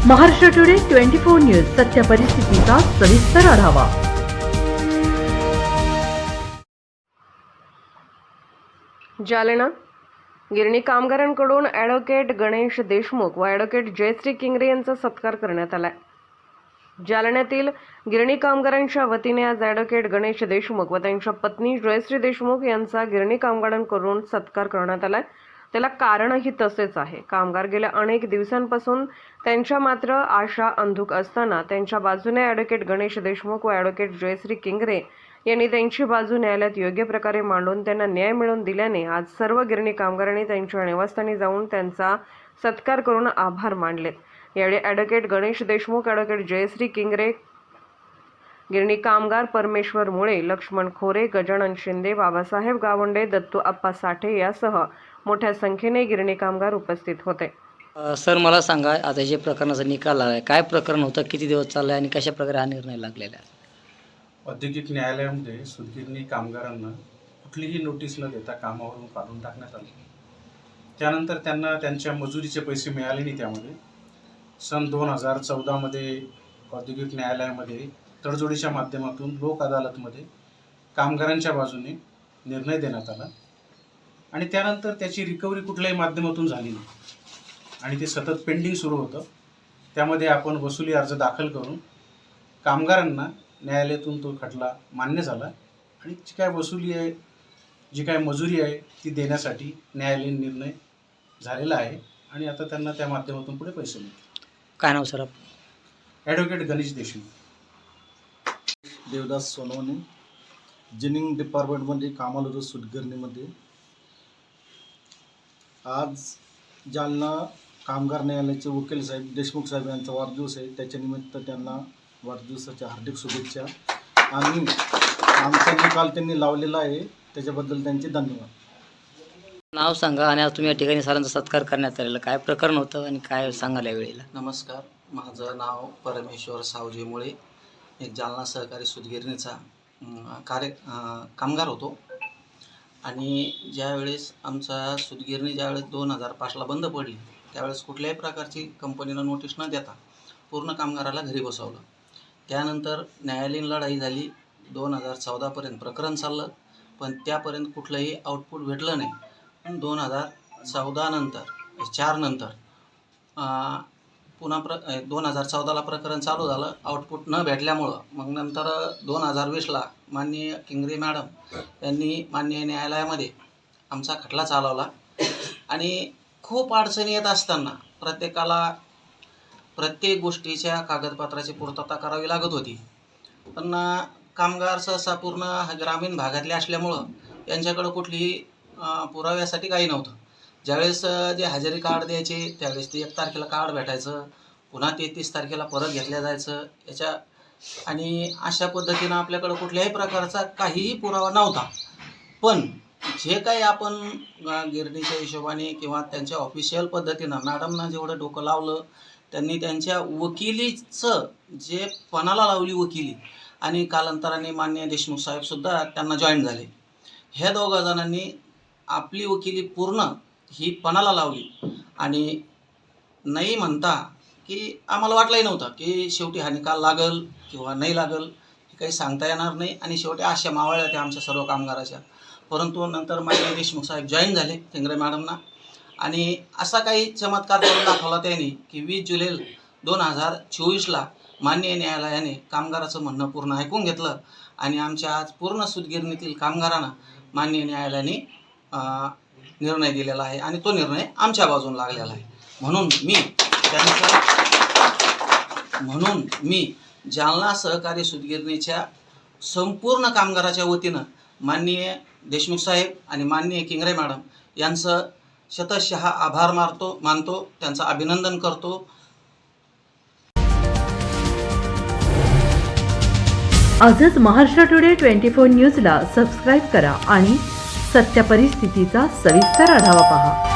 Maharashtra today 24 news सत्य परिस्थितीचा सविस्तर आढावा। जालना गिरणी कामगारांकडून ॲडव्होकेट गणेश देशमुख व ॲडव्होकेट जयश्री किंगरे यांचा सत्कार करण्यात आला। जालन्यातील गिरणी कामगारांच्या वतीने आज ॲडव्होकेट गणेश देशमुख व त्यांच्या पत्नी जयश्री देशमुख यांचा गिरणी कामगारांकडून सत्कार करण्यात आला। त्याला कारणही तसेच आहे। कामगार गेल्या अनेक दिवसांपासून त्यांच्या मात्र आशा अंधुक असताना त्यांच्या बाजूने ॲडव्होकेट गणेश देशमुख व ॲडव्होकेट जयश्री किंगरे यांनी त्यांची बाजू न्यायालयात योग्य प्रकारे मांडून त्यांना न्याय मिळवून दिल्याने आज सर्व गिरणी कामगारांनी त्यांच्या निवासस्थानी जाऊन त्यांचा सत्कार करून आभार मानले। यावेळी ॲडव्होकेट गणेश देशमुख, ॲडव्होकेट जयश्री किंगरे, गिरणी कामगार परमेश्वर मुळे, लक्ष्मण खोरे, गजानन शिंदे, बाबासाहेब गावंडे, दत्तू आप्पा साठे यासह मोठ्या संख्येने गिरणी कामगार उपस्थित होते। सर, मला सांगा, आता जे प्रकरणाचा निकाल आला आहे, काय प्रकरण होतं, किती दिवस चाललं आहे आणि कशा प्रकारे हा निर्णय लागलेला आहे? औद्योगिक न्यायालयामध्ये सूतगिरणी कामगारांना कुठलीही नोटीस न देता कामावरून काढून टाकण्यात आले। त्यानंतर त्यांना त्यांच्या मजुरीचे पैसे मिळाले नाही। त्यामध्ये सन 2014 मध्ये औद्योगिक न्यायालयामध्ये तडजोडीच्या माध्यमातून लोक अदालतमध्ये कामगारांच्या बाजूने निर्णय देण्यात आला आणि त्यानंतर त्याची रिकव्हरी कुठल्याही माध्यमातून झाली नाही आणि ते सतत पेंडिंग सुरू होतं। त्यामध्ये आपण वसुली अर्ज दाखल करून कामगारांना न्यायालयातून तो खटला मान्य झाला आणि जी काय वसुली आहे, जी काय मजुरी आहे ती देण्यासाठी न्यायालयीन निर्णय झालेला आहे आणि आता त्यांना त्या माध्यमातून पुढे पैसे मिळतील। काय नाव sir? Advocate Ganesh Deshmukh, Devdas Sonawane, ginning डिपार्टमेंटमध्ये कामाला होतो सूतगिरणीमध्ये। आज जालना कामगार न्यायालयाचे वकील साहेब देशमुख साहेब यांचा वाढदिवस आहे, त्याच्यानिमित्त त्यांना वाढदिवसाच्या हार्दिक शुभेच्छा आणि आमचा निकाल त्यांनी लावलेला आहे त्याच्याबद्दल त्यांचे धन्यवाद। नाव सांगा आणि आज तुम्ही या ठिकाणी सरांचा सत्कार करण्यात आलेला, काय प्रकरण होतं आणि काय सांगाल या वेळेला? नमस्कार, माझं नाव परमेश्वर सावजी मुळे, एक जालना सहकारी सूतगिरणीचा कामगार होतो आणि ज्यावेळेस आमचा सूतगिरणी ज्यावेळेस 2005ला बंद पडली त्यावेळेस कुठल्याही प्रकारची कंपनीनं नोटीस न देता पूर्ण कामगाराला घरी बसवलं। त्यानंतर न्यायालयीन लढाई झाली, 2014पर्यंत प्रकरण चाललं, पण त्यापर्यंत कुठलंही आउटपुट भेटलं नाही। पण 2014 नंतर 4 नंतर पुन्हा 2014ला प्रकरण चालू झालं, आउटपुट न भेटल्यामुळं मग नंतर 2020ला माननीय किंगरे मॅडम यांनी माननीय न्यायालयामध्ये आमचा खटला चालवला आणि खूप अडचणी येत असताना प्रत्येकाला प्रत्येक गोष्टीच्या कागदपत्राची पूर्तता करावी लागत होती। पण कामगार सहसा पूर्ण ग्रामीण भागातले असल्यामुळं यांच्याकडं कुठलीही पुराव्यासाठी काही नव्हतं। ज्यावेळेस जे हजेरी कार्ड द्यायचे त्यावेळेस ते 1 तारखेला कार्ड भेटायचं, पुन्हा 33 तारखेला परत घेतल्या जायचं याच्या आणि अशा पद्धतीनं आपल्याकडं कुठल्याही प्रकारचा काहीही पुरावा नव्हता। पण जे काही आपण गिरणीच्या हिशोबाने किंवा त्यांच्या ऑफिशियल पद्धतीनं मॅडमनं जेवढं डोकं लावलं, त्यांनी त्यांच्या वकिलीचं जे पणाला लावली वकिली आणि कालांतराने माननीय देशमुख साहेबसुद्धा त्यांना जॉईन झाले। ह्या दोघा जणांनी आपली वकिली पूर्ण ही पणाला लावली आणि नाही म्हणता की आम्हाला वाटलंही नव्हतं की शेवटी हा निकाल लागल किंवा नाही लागल हे काही सांगता येणार नाही आणि शेवटी आशा मावळल्या त्या आमच्या सर्व कामगाराच्या। परंतु नंतर माननीय देशमुख साहेब जॉईन झाले किंगरे मॅडमना आणि असा काही चमत्कार करून दाखवला त्यांनी की 20 जुलै 2024ला माननीय न्यायालयाने कामगाराचं म्हणणं पूर्ण ऐकून घेतलं आणि आमच्या आज पूर्ण सूतगिरणीतील कामगारांना माननीय न्यायालयाने निर्णय दिलेला आहे आणि तो निर्णय आमच्या बाजून लागलेला आहे। म्हणून मी जालना सहकारी सूतगिरणीच्या संपूर्ण कामगाराच्या वतीनं माननीय देशमुख साहेब आणि माननीय किंगरे मॅडम यांचं शतशः आभार मानतो, त्यांचं अभिनंदन करतो। आजच महाराष्ट्र टुडे 24 न्यूजला सबस्क्राईब करा आणि सत्य परिस्थितीचा सविस्तर आढावा पहा।